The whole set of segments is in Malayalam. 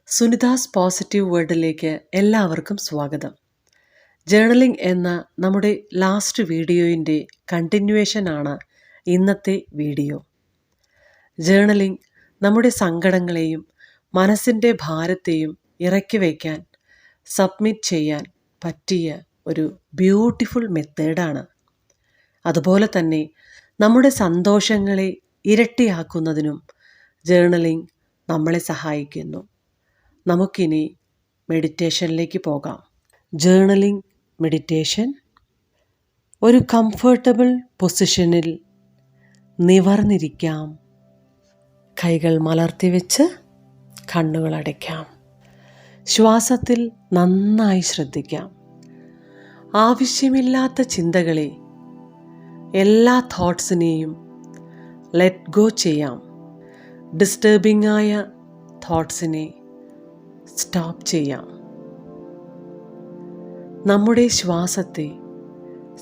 സുനിതാസ് പോസിറ്റീവ് വേൾഡിലേക്ക് എല്ലാവർക്കും സ്വാഗതം. ജേർണലിംഗ് എന്ന നമ്മുടെ ലാസ്റ്റ് വീഡിയോയിൻ്റെ കണ്ടിന്യൂവേഷനാണ് ഇന്നത്തെ വീഡിയോ. ജേർണലിംഗ് നമ്മുടെ സങ്കടങ്ങളെയും മനസ്സിൻ്റെ ഭാരത്തെയും ഇറക്കി വയ്ക്കാൻ, സബ്മിറ്റ് ചെയ്യാൻ പറ്റിയ ഒരു ബ്യൂട്ടിഫുൾ മെത്തേഡാണ്. അതുപോലെ തന്നെ നമ്മുടെ സന്തോഷങ്ങളെ ഇരട്ടിയാക്കുന്നതിനും ജേർണലിംഗ് നമ്മളെ സഹായിക്കുന്നു. നമുക്കിനി മെഡിറ്റേഷനിലേക്ക് പോകാം. Journaling meditation. ഒരു കംഫർട്ടബിൾ പൊസിഷനിൽ നിവർന്നിരിക്കാം. കൈകൾ മലർത്തി വെച്ച് കണ്ണുകൾ അടയ്ക്കാം. ശ്വാസത്തിൽ നന്നായി ശ്രദ്ധിക്കാം. ആവശ്യമില്ലാത്ത ചിന്തകളെ, എല്ലാ തോട്ട്സിനെയും ലെറ്റ് ഗോ ചെയ്യാം. ഡിസ്റ്റർബിംഗ് ആയ തോട്ട്സിനെ സ്റ്റോപ്പ് ചെയ്യാം. നമ്മുടെ ശ്വാസത്തെ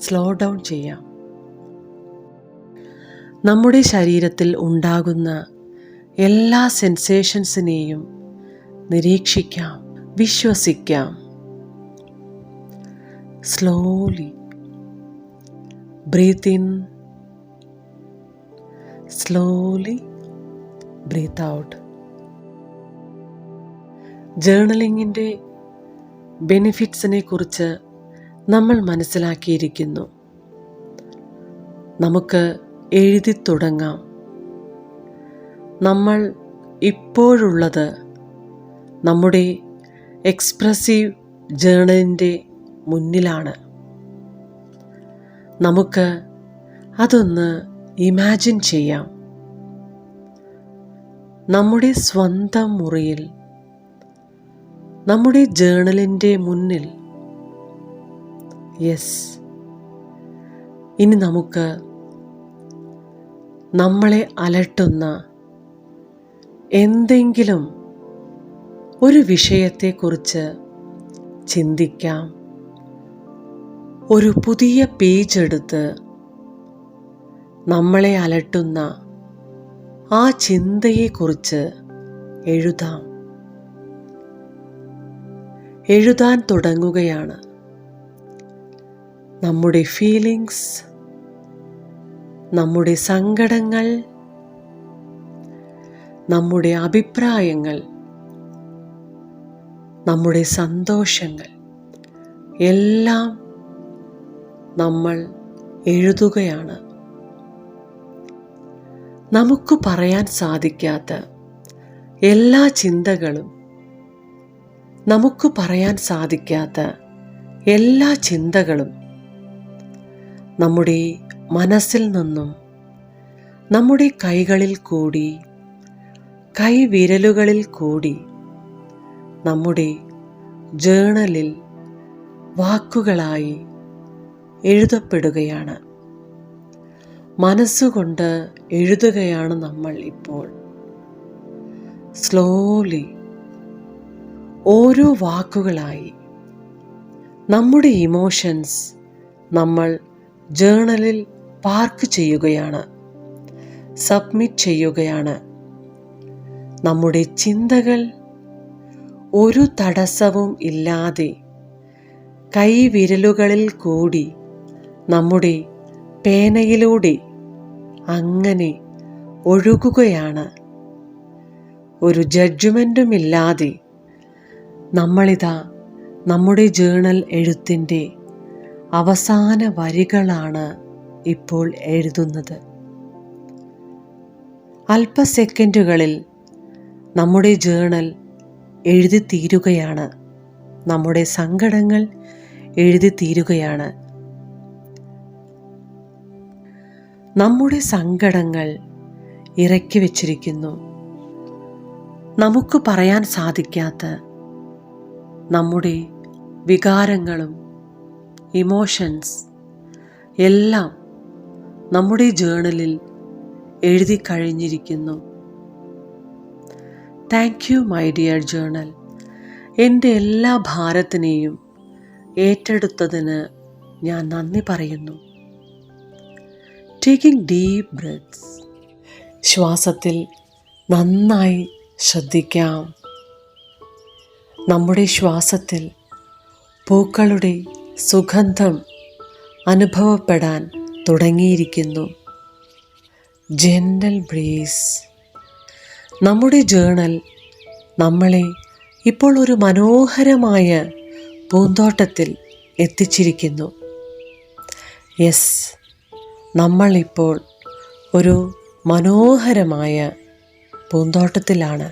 സ്ലോ ഡൗൺ ചെയ്യാം. നമ്മുടെ ശരീരത്തിൽ ഉണ്ടാകുന്ന എല്ലാ സെൻസേഷൻസിനെയും നിരീക്ഷിക്കാം, വിശ്വസിക്കാം. Slowly breathe in, slowly breathe out. ജേർണലിങ്ങിൻ്റെ ബെനിഫിറ്റ്സിനെ കുറിച്ച് നമ്മൾ മനസ്സിലാക്കിയിരിക്കുന്നു. നമുക്ക് എഴുതി തുടങ്ങാം. നമ്മൾ ഇപ്പോഴുള്ളത് നമ്മുടെ എക്സ്പ്രസീവ് ജേർണലിൻ്റെ മുന്നിലാണ്. നമുക്ക് അതൊന്ന് ഇമാജിൻ ചെയ്യാം. നമ്മുടെ സ്വന്തം മുറിയിൽ, നമ്മുടെ ജേർണലിൻ്റെ മുന്നിൽ. യെസ്, ഇനി നമുക്ക് നമ്മളെ അലട്ടുന്ന എന്തെങ്കിലും ഒരു വിഷയത്തെക്കുറിച്ച് ചിന്തിക്കാം. ഒരു പുതിയ പേജ് എടുത്ത് നമ്മളെ അലട്ടുന്ന ആ ചിന്തയെക്കുറിച്ച് എഴുതാം. എഴുതാൻ തുടങ്ങുകയാണ്. നമ്മുടെ ഫീലിങ്സ്, നമ്മുടെ സങ്കടങ്ങൾ, നമ്മുടെ അഭിപ്രായങ്ങൾ, നമ്മുടെ സന്തോഷങ്ങൾ എല്ലാം നമ്മൾ എഴുതുകയാണ്. നമുക്ക് പറയാൻ സാധിക്കാത്ത എല്ലാ ചിന്തകളും, നമുക്ക് പറയാൻ സാധിക്കാത്ത എല്ലാ ചിന്തകളും നമ്മുടെ മനസ്സിൽ നിന്നും നമ്മുടെ കൈകളിൽ കൂടി, കൈവിരലുകളിൽ കൂടി നമ്മുടെ ജേർണലിൽ വാക്കുകളായി എഴുതപ്പെടുകയാണ്. മനസ്സുകൊണ്ട് എഴുതുകയാണ് നമ്മൾ ഇപ്പോൾ. സ്ലോലി ഓരോ വാക്കുകളായി നമ്മുടെ ഇമോഷൻസ് നമ്മൾ ജേർണലിൽ പാർക്ക് ചെയ്യുകയാണ്, സബ്മിറ്റ് ചെയ്യുകയാണ്. നമ്മുടെ ചിന്തകൾ ഒരു തടസ്സവും ഇല്ലാതെ കൈവിരലുകളിൽ കൂടി നമ്മുടെ പേനയിലൂടെ അങ്ങനെ ഒഴുകുകയാണ്. ഒരു ജഡ്ജ്മെൻറ്റുമില്ലാതെ നമ്മളിതാ നമ്മുടെ ജേർണൽ എഴുത്തിൻ്റെ അവസാന വരികളാണ് ഇപ്പോൾ എഴുതുന്നത്. അല്പസെക്കൻഡുകളിൽ നമ്മുടെ ജേർണൽ എഴുതി തീരുകയാണ്. നമ്മുടെ സങ്കടങ്ങൾ എഴുതി തീരുകയാണ്. നമ്മുടെ സങ്കടങ്ങൾ ഇറക്കി വച്ചിരിക്കുന്നു. നമുക്ക് പറയാൻ സാധിക്കാത്ത നമ്മുടെ വികാരങ്ങളും ഇമോഷൻസ് എല്ലാം നമ്മുടെ ജേർണലിൽ എഴുതി കഴിഞ്ഞിരിക്കുന്നു. Thank you my dear journal. എൻ്റെ എല്ലാ ഭാരത്തിനെയും ഏറ്റെടുത്തതിന് ഞാൻ നന്ദി പറയുന്നു. Taking deep breaths. ശ്വാസത്തിൽ നന്നായി ശ്രദ്ധിക്കാം. നമ്മുടെ ശ്വാസത്തിൽ പൂക്കളുടെ സുഗന്ധം അനുഭവപ്പെടാൻ തുടങ്ങിയിരിക്കുന്നു. ജെൻ്റൽ ബ്രീസ്. നമ്മുടെ ജേണൽ നമ്മളെ ഇപ്പോൾ ഒരു മനോഹരമായ പൂന്തോട്ടത്തിൽ എത്തിച്ചിരിക്കുന്നു. യെസ്, നമ്മളിപ്പോൾ ഒരു മനോഹരമായ പൂന്തോട്ടത്തിലാണ്.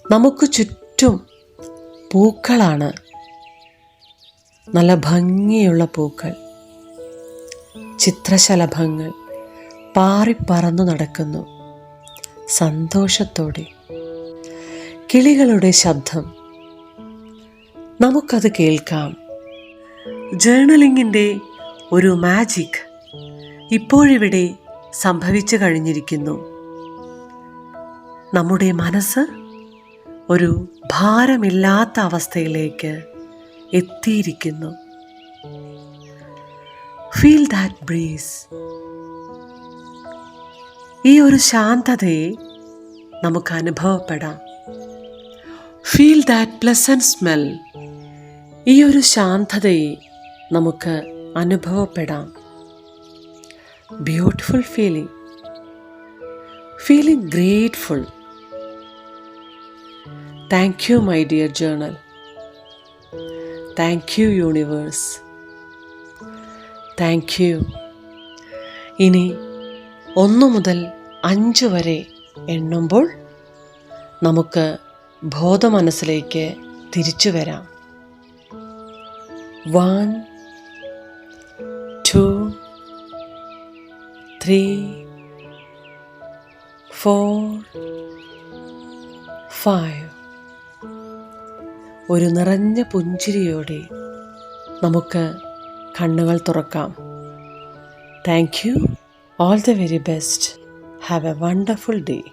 നമുക്ക് ചുറ്റും പൂക്കളാണ്, നല്ല ഭംഗിയുള്ള പൂക്കൾ. ചിത്രശലഭങ്ങൾ പാറിപ്പറന്നു നടക്കുന്നു സന്തോഷത്തോടെ. കിളികളുടെ ശബ്ദം നമുക്കത് കേൾക്കാം. ജേർണലിങ്ങിൻ്റെ ഒരു മാജിക് ഇപ്പോഴിവിടെ സംഭവിച്ചു കഴിഞ്ഞിരിക്കുന്നു. നമ്മുടെ മനസ്സ് ഒരു ഭാരമില്ലാത്ത അവസ്ഥയിലേക്ക് എത്തിയിരിക്കുന്നു. Feel that breeze. ഈ ഒരു ശാന്തതയെ നമുക്ക് അനുഭവപ്പെടാം. Feel that pleasant smell. ഈ ഒരു ശാന്തതയെ നമുക്ക് അനുഭവപ്പെടാം. Beautiful feeling. Feeling grateful. Thank you my dear journal. Thank you universe. Thank you. ഇനി 1 മുതൽ 5 വരെ എണ്ണുമ്പോൾ നമുക്ക് ബോധമനസ്സിലേക്ക് തിരിച്ചു വരാം. 1, 2, 3, 4, 5. ഒരു നിറഞ്ഞ പുഞ്ചിരിയോടെ നമുക്ക് കണ്ണുകൾ തുറക്കാം. Thank you. All the very best. Have a wonderful day.